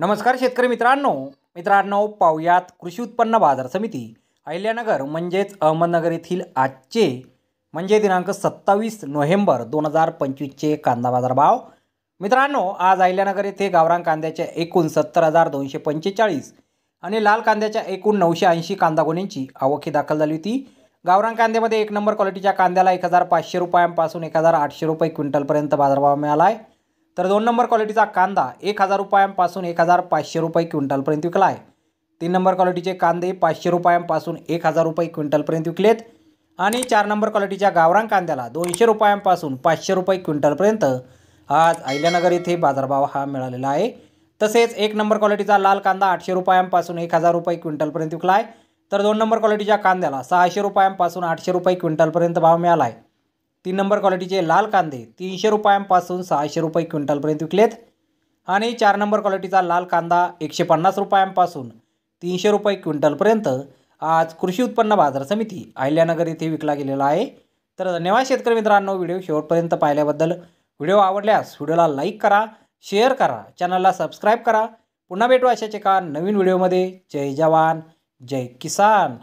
नमस्कार शेतकरी मित्रांनो पाहुयात कृषी उत्पन्न बाजार समिती अहिल्यानगर म्हणजेच अहमदनगर येथील आजचे म्हणजे दिनांक 27 नोव्हेंबर 2025चे कांदा बाजार भाव। मित्रांनो, आज अहिल्यानगर येथे गावरान कांद्याच्या एकूण 70,245 आणि लाल कांद्याच्या एकूण 980 कांदा गोण्यांची आवक दाखल झाली होती। गावरान कांद्यामध्ये एक नंबर क्वालिटीच्या कांद्याला 1,500 रुपयांपासून 1,800 रुपये क्विंटलपर्यंत बाजारभाव मिळाला आहे। तर 2 नंबर क्वालिटीचा कांदा 1,000 रुपयांपासून 1,500 रुपये क्विंटलपर्यंत विकला आहे। 3 नंबर क्वालिटीचे कांदे 500 रुपयांपासून 1,000 रुपये क्विंटलपर्यंत विकलेत आणि 4 नंबर क्वालिटीच्या गावरान कांद्याला 200 रुपयांपासून 500 रुपये क्विंटलपर्यंत आज अहिल्यानगर येथे बाजारभाव हा मिळालेला आहे। तसेच 1 नंबर क्वालिटीचा लाल कांदा 800 रुपयांपासून 1,000 रुपये क्विंटलपर्यंत विकला आहे। तर 2 नंबर क्वालिटीच्या कांद्याला 600 रुपयांपासून 800 रुपये क्विंटलपर्यंत भाव मिळाला आहे। 3 नंबर क्वालिटीचे लाल कांदे 300 रुपयांपासून 600 रुपये क्विंटलपर्यंत विकलेत आणि 4 नंबर क्वालिटीचा लाल कांदा 150 रुपयांपासून 300 रुपये क्विंटलपर्यंत आज कृषी उत्पन्न बाजार समिती अहिल्यानगर येथे विकला गेलेला आहे। तर धन्यवाद शेतकरी मित्रांनो, व्हिडिओ शेवटपर्यंत पाहिल्याबद्दल। व्हिडिओ आवडल्यास व्हिडिओला लाईक करा, शेअर करा, चॅनलला सबस्क्राईब करा। पुन्हा भेटू अशाच एका नवीन व्हिडिओमध्ये। जय जवान जय किसान।